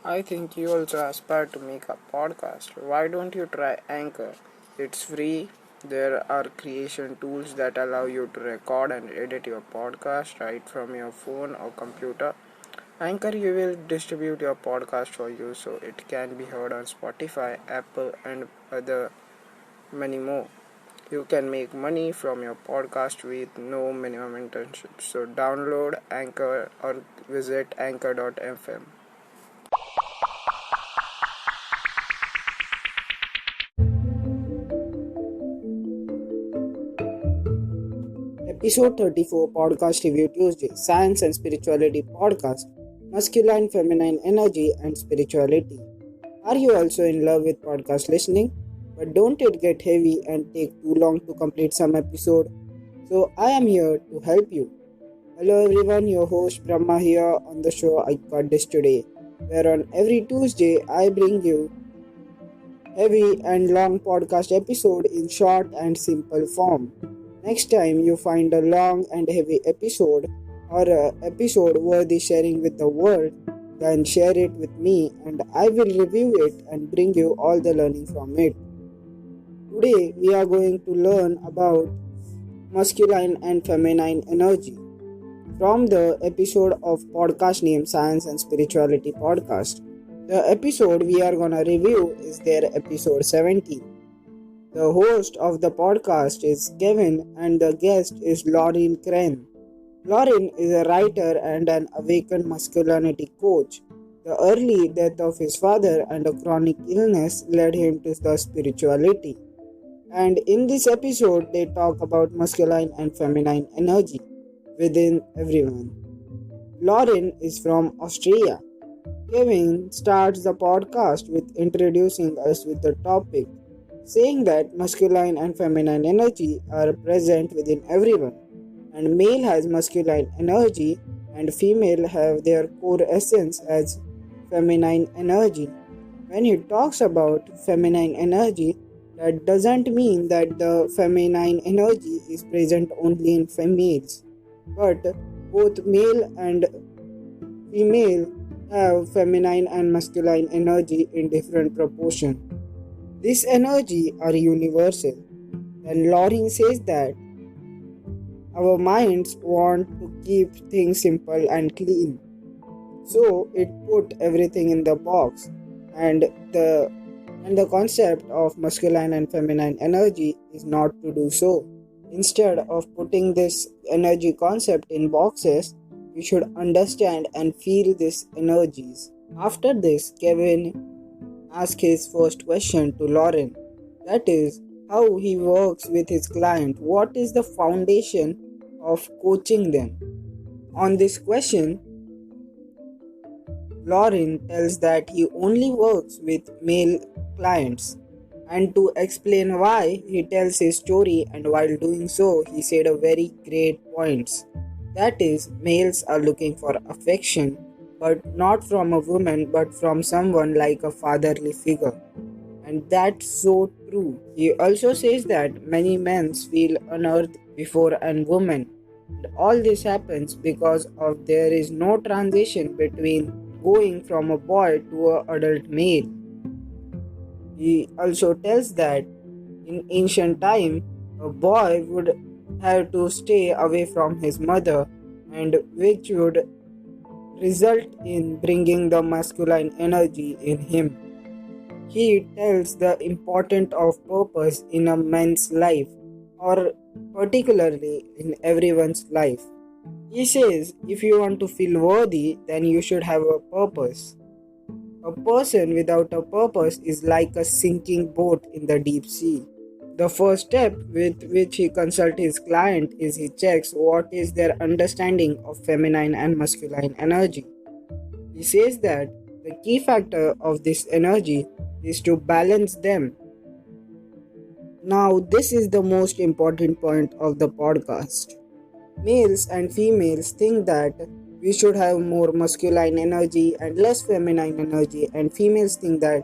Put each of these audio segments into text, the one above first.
I think you also aspire to make a podcast. Why don't you try Anchor? It's free. There are creation tools that allow you to record and edit your podcast right from your phone or computer. Anchor you will distribute your podcast for you so it can be heard on Spotify, Apple and other many more. You can make money from your podcast with no minimum internship. So download Anchor or visit anchor.fm. Episode 34 Podcast Review Tuesday Science and Spirituality Podcast Masculine, Feminine Energy and Spirituality. Are you also in love with podcast listening? But don't it get heavy and take too long to complete some episode? So I am here to help you. Hello everyone, your host Brahma here on the show I Got This Today, where on every Tuesday I bring you heavy and long podcast episode in short and simple form. Next time you find a long and heavy episode or an episode worthy sharing with the world, then share it with me and I will review it and bring you all the learning from it. Today we are going to learn about masculine and feminine energy from the episode of podcast named Science and Spirituality Podcast. The episode we are gonna review is their episode 17. The host of the podcast is Kevin and the guest is Lauren Crane. Lauren is a writer and an awakened masculinity coach. The early death of his father and a chronic illness led him to the spirituality. And in this episode, they talk about masculine and feminine energy within everyone. Lauren is from Austria. Kevin starts the podcast with introducing us with the topic, saying that masculine and feminine energy are present within everyone, and male has masculine energy and female have their core essence as feminine energy. When he talks about feminine energy, that doesn't mean that the feminine energy is present only in females, but both male and female have feminine and masculine energy in different proportion. This energy are universal. Then Lauren says that our minds want to keep things simple and clean. So it put everything in the box, and the concept of masculine and feminine energy is not to do so. Instead of putting this energy concept in boxes, we should understand and feel these energies. After this, Kevin ask his first question to Lauren. That is, how he works with his client. What is the foundation of coaching them? On this question, Lauren tells that he only works with male clients. And to explain why, he tells his story, and while doing so, he said a very great points. That is, males are looking for affection, but not from a woman but from someone like a fatherly figure. And that's so true. He also says that many men feel unearthed before a woman. And all this happens because of there is no transition between going from a boy to an adult male. He also tells that in ancient time, a boy would have to stay away from his mother, and which would result in bringing the masculine energy in him. He tells the importance of purpose in a man's life, or particularly in everyone's life. He says if you want to feel worthy, then you should have a purpose. A person without a purpose is like a sinking boat in the deep sea. The first step with which he consults his client is he checks what is their understanding of feminine and masculine energy. He says that the key factor of this energy is to balance them. Now, this is the most important point of the podcast. Males and females think that we should have more masculine energy and less feminine energy, and females think that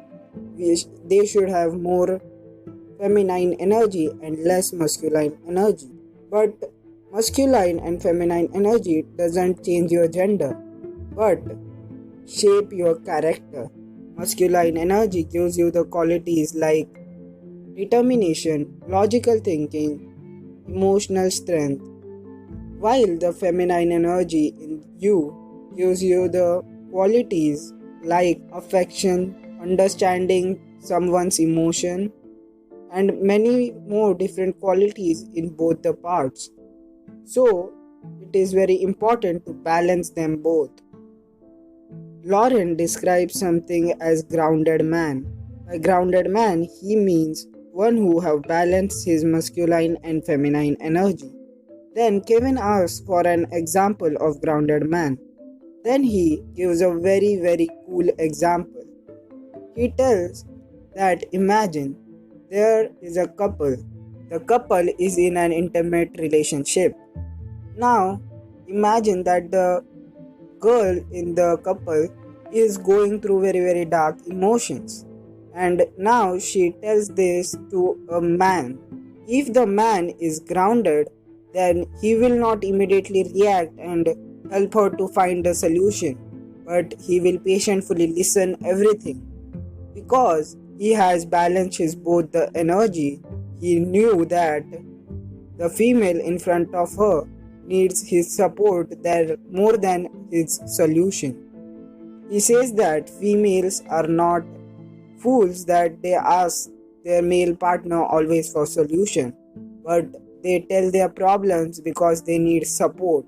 they should have more feminine energy and less masculine energy. But masculine and feminine energy doesn't change your gender, but shape your character. Masculine energy gives you the qualities like determination, logical thinking, emotional strength, while the feminine energy in you gives you the qualities like affection, understanding someone's emotion, and many more different qualities in both the parts. So, it is very important to balance them both. Lauren describes something as grounded man. By grounded man, he means one who have balanced his masculine and feminine energy. Then Kevin asks for an example of grounded man. Then he gives a very cool example. He tells that imagine there is a couple. The couple is in an intimate relationship. Now imagine that the girl in the couple is going through very dark emotions, and now she tells this to a man. If the man is grounded, then he will not immediately react and help her to find a solution, but he will patiently listen everything because he has balanced his both the energy. He knew that the female in front of her needs his support there more than his solution. He says that females are not fools that they ask their male partner always for solution, but they tell their problems because they need support.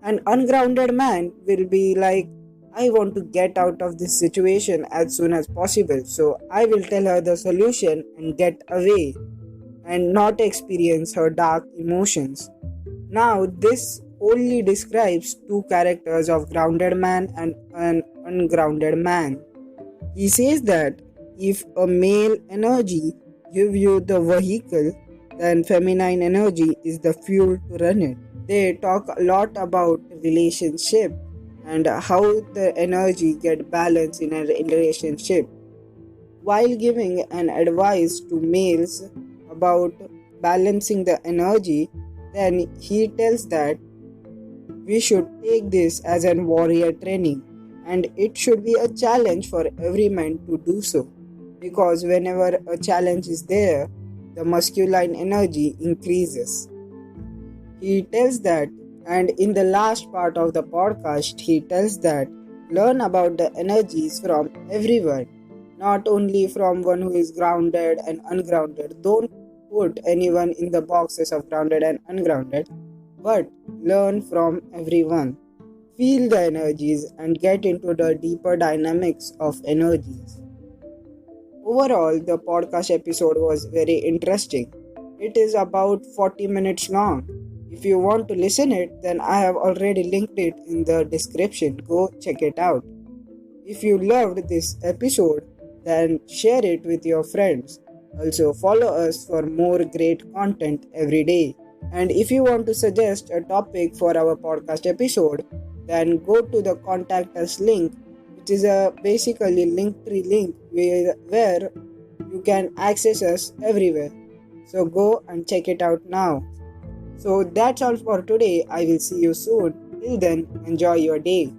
An ungrounded man will be like, I want to get out of this situation as soon as possible, so I will tell her the solution and get away and not experience her dark emotions. Now, this only describes two characters of grounded man and an ungrounded man. He says that if a male energy gives you the vehicle, then feminine energy is the fuel to run it. They talk a lot about relationship and how the energy get balanced in a relationship. While giving an advice to males about balancing the energy, then he tells that we should take this as an warrior training, and it should be a challenge for every man to do so, because whenever a challenge is there, the masculine energy increases. He tells that, and in the last part of the podcast, he tells that learn about the energies from everyone, not only from one who is grounded and ungrounded. Don't put anyone in the boxes of grounded and ungrounded, but learn from everyone. Feel the energies and get into the deeper dynamics of energies. Overall, the podcast episode was very interesting. It is about 40 minutes long. If you want to listen it, then I have already linked it in the description. Go check it out. If you loved this episode, then share it with your friends. Also follow us for more great content every day. And if you want to suggest a topic for our podcast episode, then go to the contact us link, which is a basically Linktree link where you can access us everywhere. So go and check it out now. So that's all for today. I will see you soon. Till then, enjoy your day.